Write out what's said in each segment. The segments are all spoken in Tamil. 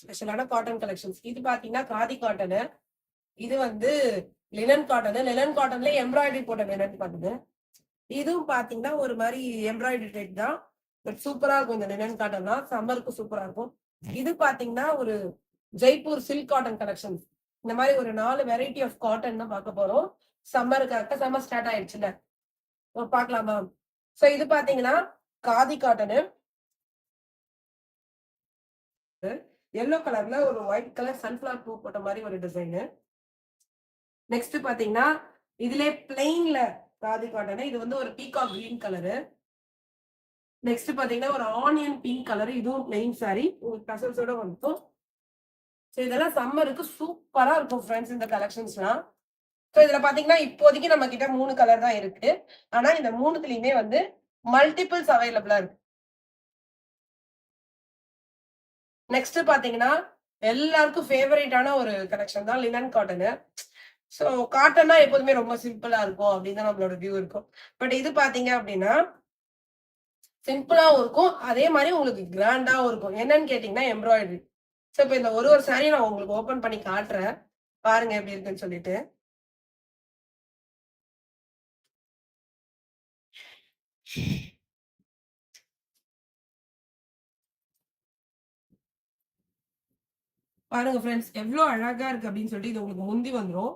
ஸ்பெஷலான காட்டன் கலெக்ஷன்ஸ். இது பாத்தீங்கன்னா காதி காட்டனு. இது வந்து லினன் காட்டனு. லினன் காட்டன்ல எம்ப்ராய்டரி போட்ட லினன் காட்டனு. இதுவும் பாத்தீங்கன்னா ஒரு மாதிரி எம்ப்ராய்டரி டைப் தான். பட் சூப்பரா இருக்கும் இந்த லினன் காட்டன் தான். சம்மருக்கு சூப்பரா இருக்கும். இது பாத்தீங்கன்னா ஒரு ஜெய்ப்பூர் சில்க் காட்டன் கலெக்ஷன். இந்த மாதிரி ஒரு 4 வெரைட்டி ஆஃப் காட்டன் தான் பார்க்க போறோம். சம்மருக்கு சம்மர் ஸ்டார்ட் ஆயிடுச்சுல, பாக்கலாமா? சோ இது பாத்தீங்கன்னா காதி காட்டனு. எல்லோ கலர்ல ஒரு ஒயிட் கலர் சன்ஃபிளவர் பூ போட்ட மாதிரி ஒரு டிசைனு. நெக்ஸ்ட் பாத்தீங்கன்னா இதுல பிளெயின்ல காதி காட்டன். இது வந்து ஒரு பீகாக் கிரீன் கலரு. நெக்ஸ்ட் பாத்தீங்கன்னா ஒரு ஆனியன் பிங்க் கலர். இதுவும் பிளெயின் சாரி டசல்ஸோட வந்துடும். ஸோ இதெல்லாம் சம்மருக்கு சூப்பரா இருக்கும் ஃப்ரெண்ட்ஸ் இந்த கலெக்ஷன்ஸ்லாம். ஸோ இதுல பாத்தீங்கன்னா இப்போதைக்கு நம்ம கிட்ட 3 கலர் தான் இருக்கு. ஆனா இந்த 3துலயுமே வந்து மல்டிபிள்ஸ் அவைலபிளா இருக்கு. நெக்ஸ்ட் பாத்தீங்கன்னா எல்லாருக்கும் ஃபேவரேட்டான ஒரு கலெக்ஷன் தான் லினன் காட்டனு. ஸோ காட்டன்னா எப்போதுமே ரொம்ப சிம்பிளா இருக்கும் அப்படின்னு தான் நம்மளோட வியூ இருக்கும். பட் இது பாத்தீங்க அப்படின்னா சிம்பிளாவும் இருக்கும், அதே மாதிரி உங்களுக்கு கிராண்டாவும் இருக்கும். என்னன்னு கேட்டீங்கன்னா எம்ப்ராய்டரி. ஸோ இப்போ இந்த ஒரு சாரி நான் உங்களுக்கு ஓபன் பண்ணி காட்டுறேன், பாருங்க எப்படி இருக்குன்னு சொல்லிட்டு. பாருங்க ஃப்ரெண்ட்ஸ் எவ்வளவு அழகா இருக்கு அப்படின்னு சொல்லிட்டு. இது உங்களுக்கு முந்தி வந்துடும்.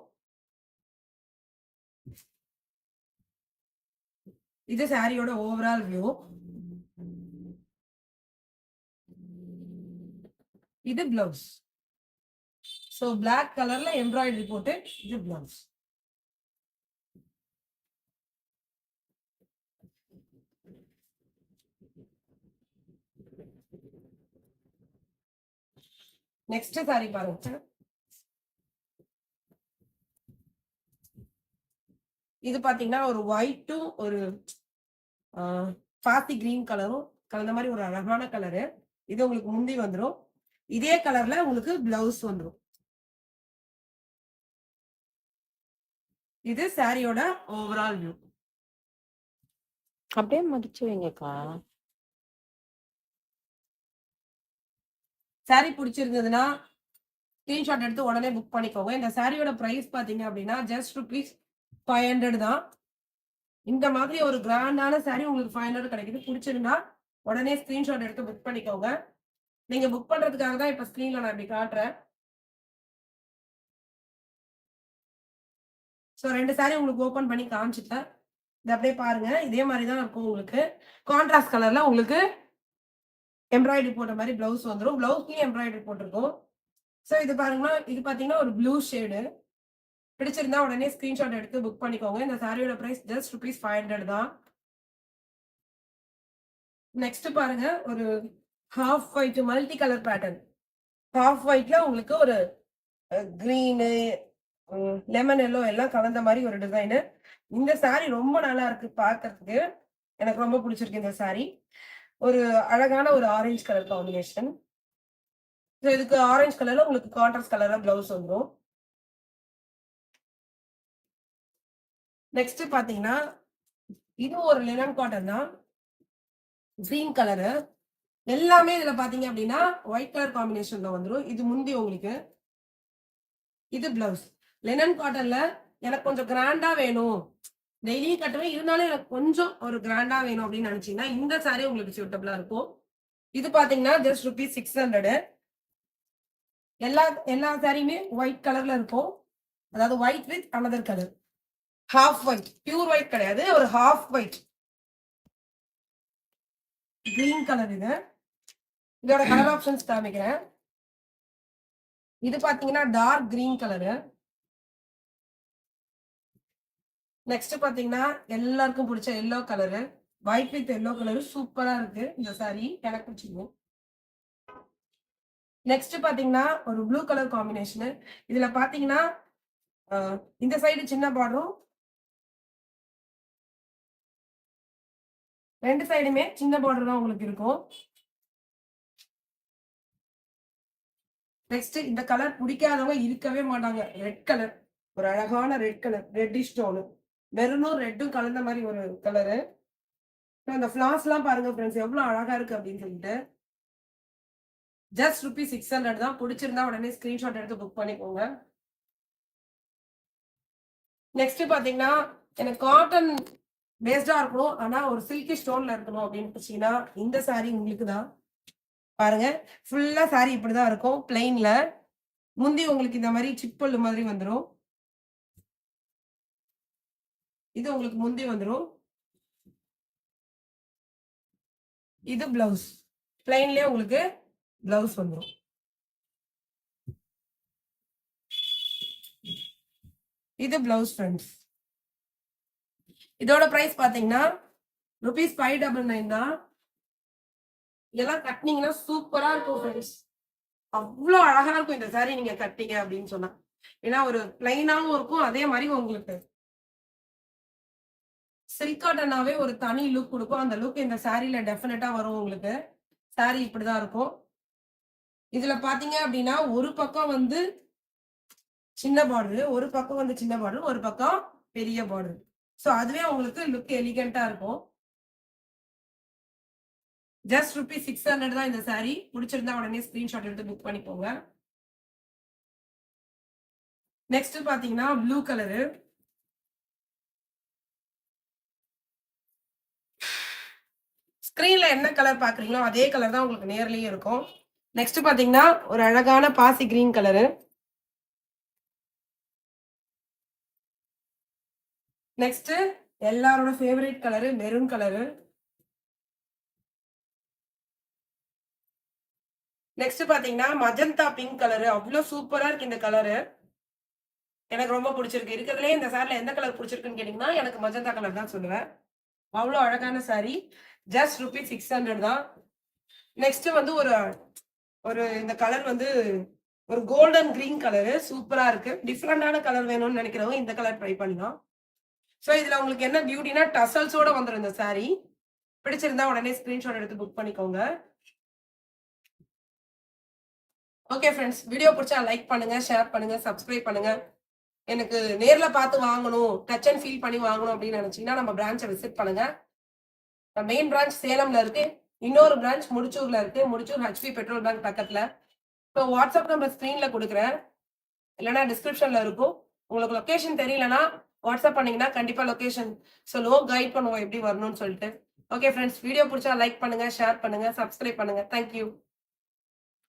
இது சாரியோட ஓவரால் வியூ. இது பிளவுஸ். சோ பிளாக் கலர்ல எம்ப்ராய்டரி போட்டு இது பிளவுஸ். நெக்ஸ்ட் சாரி பாருங்க. இது பாத்தீங்கன்னா ஒரு ஒயிட்டும் ஒரு பாத்தி கிரீன் கலரும் கலந்த மாதிரி ஒரு அழகான கலரு. இது உங்களுக்கு முந்தி வந்துடும். இதே கலர்ல உங்களுக்கு பிளவுஸ் வந்துடும். இது சாரியோட ஓவரால் வியூ. அப்படியே மடிச்சு வைங்கக்கா. சாரி பிடிச்சிருந்ததுன்னா ஸ்கிரீன்ஷாட் எடுத்து உடனே புக் பண்ணிக்கோங்க. இந்த சாரியோட பிரைஸ் பாத்தீங்க அப்படின்னா ஜஸ்ட் ₹500 தான். இந்த மாதிரி ஒரு கிராண்டான சாரி உங்களுக்கு 500 கிடைக்குது. பிடிச்சிருந்தா உடனே ஸ்கிரீன்ஷாட் எடுத்து புக் பண்ணிக்கோங்க. நீங்க புக் பண்றதுக்காக தான் இப்ப ஸ்கிரீன்ல நான் இப்படி காட்டுறேன். ஸோ 2 சாரி உங்களுக்கு ஓபன் பண்ணி காமிச்சிட்டேன். இது அப்படியே பாருங்க. இதே மாதிரி தான் இருக்கும் உங்களுக்கு. கான்ட்ராஸ்ட் கலர்ல உங்களுக்கு எம்ப்ராய்டரி போட்ட மாதிரி பிளவுஸ் வந்துடும். பிளவுஸ்லயும் எம்ப்ராய்டரி போட்டிருக்கும். ஸோ இது பாருங்கன்னா இது பாத்தீங்கன்னா ஒரு ப்ளூ ஷேடு. பிடிச்சிருந்தா உடனே ஸ்கிரீன்ஷாட் எடுத்து புக் பண்ணிக்கோங்க. இந்த சாரியோட பிரைஸ் ஜஸ்ட் ₹500 தான். நெக்ஸ்ட் பாருங்க ஒரு half white multi colour pattern. Half ஒயிட்ல உங்களுக்கு ஒரு கிரீனு லெமன் எல்லோ எல்லாம் கலந்த மாதிரி ஒரு டிசைனு. இந்த சாரி ரொம்ப நல்லா இருக்கு பார்க்கறதுக்கு. எனக்கு ரொம்ப பிடிச்சிருக்கு இந்த சாரி. ஒரு அழகான ஒரு ஆரஞ்சு கலர் காம்பினேஷன். இதுக்கு ஆரஞ்சு கலர்ல உங்களுக்கு கான்ட்ராஸ்ட் கலர்ல பிளவுஸ் வந்துடும். நெக்ஸ்ட் பாத்தீங்கன்னா இது ஒரு லினன் காட்டன் தான். Green colour. எல்லாமே இதுல பாத்தீங்க அப்படின்னா ஒயிட் கலர் காம்பினேஷன்ல வந்துடும். இது முந்தி உங்களுக்கு. இது பிளவுஸ். லினன் காட்டன்ல எனக்கு கொஞ்சம் கிராண்டா வேணும், டெய்லியும் கட்டுவேன், இருந்தாலும் எனக்கு கொஞ்சம் ஒரு கிராண்டா வேணும் அப்படின்னு நினைச்சீங்கன்னா இந்த சாரி உங்களுக்கு சூட்டபிளா இருக்கும். இது பாத்தீங்கன்னா ஜஸ்ட் ₹600. எல்லா சாரியுமே ஒயிட் கலர்ல இருக்கும். அதாவது white with another colour. Half white, pure white கிடையாது, ஒரு ஹாஃப் ஒயிட் கிரீன் கலர். இது இதோட கலர் ஆப்ஷன்ஸ் காமிக்கிறேன். இது பாத்தீங்கன்னா டார்க் கிரீன் கலரு. நெக்ஸ்ட் பாத்தீங்கன்னா எல்லாருக்கும் பிடிச்ச yellow colour. White with yellow colour சூப்பரா இருக்கு இந்த சாரி. எனக்கு பிடிச்சிருக்கும். நெக்ஸ்ட் பாத்தீங்கன்னா ஒரு ப்ளூ கலர் காம்பினேஷன். இதுல பாத்தீங்கன்னா இந்த சைடு சின்ன பார்டரும், 2 சைடுமே சின்ன பார்டர் தான் உங்களுக்கு இருக்கும். நெக்ஸ்ட் இந்த கலர் பிடிக்காதவங்க இருக்கவே மாட்டாங்க. ரெட் கலர், ஒரு அழகான ரெட் கலர், ரெட்டிஷ் டோனு, மெரூனும் ரெட்டும் கலந்த மாதிரி ஒரு கலரு. அந்த ஃபிளாஸ் எல்லாம் பாருங்க ஃப்ரெண்ட்ஸ் எவ்வளவு அழகா இருக்கு அப்படின்னு சொல்லிட்டு. ஜஸ்ட் ₹600 தான். பிடிச்சிருந்தா உடனே ஸ்கிரீன்ஷாட் எடுத்து புக் பண்ணிக்கோங்க. நெக்ஸ்ட் பாத்தீங்கன்னா எனக்கு காட்டன் பேஸ்டா இருக்கணும், ஆனா ஒரு சில்கி ஸ்டோன்ல இருக்கணும் அப்படின்னு நினைச்சீங்கன்னா இந்த சாரி உங்களுக்கு தான். பாருங்க, ஃபுல்லா சாரி இப்படிதான் இருக்கும் பிளெயின்ல. முந்தி உங்களுக்கு இந்த மாதிரி சிப்பல் மாதிரி வந்துடும். இது உங்களுக்கு முந்தி வந்துடும். இது பிளவுஸ் பிளெயின்லயே உங்களுக்கு பிளவுஸ் வந்துடும். இது பிளவுஸ் ஃப்ரெண்ட்ஸ். இதோட பிரைஸ் பாத்தீங்கன்னா ₹599 தான். இதெல்லாம் கட்டினீங்கன்னா சூப்பரா இருக்கும் ஃப்ரெண்ட்ஸ். அவ்வளோ அழகா இருக்கும் இந்த சாரி நீங்க கட்டிங்க அப்படின்னு சொன்னா. ஏன்னா ஒரு பிளைனாவும் இருக்கும், அதே மாதிரி உங்களுக்கு சில்க் காட்டனாவே ஒரு தனி லுக் கொடுக்கும். அந்த லுக் இந்த சாரியில டெஃபினட்டா வரும் உங்களுக்கு. சாரி இப்படிதான் இருக்கும். இதுல பாத்தீங்க அப்படின்னா ஒரு பக்கம் வந்து சின்ன பார்டர், ஒரு பக்கம் வந்து சின்ன பார்டர், ஒரு பக்கம் பெரிய பார்டர். சோ அதுவே உங்களுக்கு லுக் எலிகண்டா இருக்கும். ஜஸ்ட் ₹600 தான் இந்த சாரி. பிடிச்சிருந்தா உடனே ஸ்கிரீன்ஷாட் எடுத்து புக் பண்ணிக்கோங்க. நெக்ஸ்ட் பாத்தீங்கன்னா ப்ளூ கலரு. ஸ்கிரீன்ல என்ன கலர் பாக்குறீங்களோ அதே கலர் தான் உங்களுக்கு நேர்லயே இருக்கும். நெக்ஸ்ட் பாத்தீங்கன்னா ஒரு அழகான பாசி கிரீன் கலரு. நெக்ஸ்ட் எல்லாரோட favourite colour maroon colour. Next பாத்தீங்கன்னா மஜந்தா பிங்க் கலரு. அவ்வளவு சூப்பரா இருக்கு இந்த கலரு. எனக்கு ரொம்ப பிடிச்சிருக்கு. இருக்கிறதுலே இந்த சாரில எந்த கலர் பிடிச்சிருக்குன்னு கேட்டீங்கன்னா எனக்கு மஜந்தா கலர் தான் சொல்லுவேன். அவ்வளவு அழகான சாரி. ஜஸ்ட் ₹600 தான். நெக்ஸ்ட் வந்து ஒரு இந்த கலர் வந்து ஒரு கோல்டன் கிரீன் கலரு. சூப்பரா இருக்கு. டிஃப்ரெண்டான கலர் வேணும்னு நினைக்கிறவங்க இந்த கலர் ட்ரை பண்ணலாம். சோ இதுல உங்களுக்கு என்ன பியூட்டினா டசல்ஸோட வந்துரும் இந்த சாரி. பிடிச்சிருந்தா உடனே ஸ்கிரீன்ஷாட் எடுத்து புக் பண்ணிக்கோங்க. ஓகே ஃப்ரெண்ட்ஸ், வீடியோ பிடிச்சா லைக் பண்ணுங்க, ஷேர் பண்ணுங்க, சப்ஸ்கிரைப் பண்ணுங்க. எனக்கு நேர்ல பார்த்து வாங்கணும், டச் அண்ட் ஃபீல் பண்ணி வாங்கணும் அப்படின்னு நினைச்சீங்கன்னா நம்ம பிரான்ச்சை விசிட் பண்ணுங்க. மெயின் பிரான்ச் சேலம்ல இருக்கு. இன்னொரு பிரான்ச் முடிச்சூர்ல இருக்கு. முடிச்சூர் ஹெச்பி பெட்ரோல் பேங்க் பக்கத்துல. இப்போ வாட்ஸ்அப் நம்பர் ஸ்கிரீன்ல கொடுக்குறேன், இல்லைன்னா டிஸ்கிரிப்ஷன்ல இருக்கும். உங்களுக்கு லொகேஷன் தெரியலன்னா வாட்ஸ்அப் பண்ணீங்கன்னா கண்டிப்பா லொகேஷன் சொல்லுவோம், கைட் பண்ணுவோம் எப்படி வரணும்னு சொல்லிட்டு. ஓகே ஃப்ரெண்ட்ஸ், வீடியோ பிடிச்சா லைக் பண்ணுங்க, ஷேர் பண்ணுங்க, சப்ஸ்கிரைப் பண்ணுங்க. தேங்க்யூ.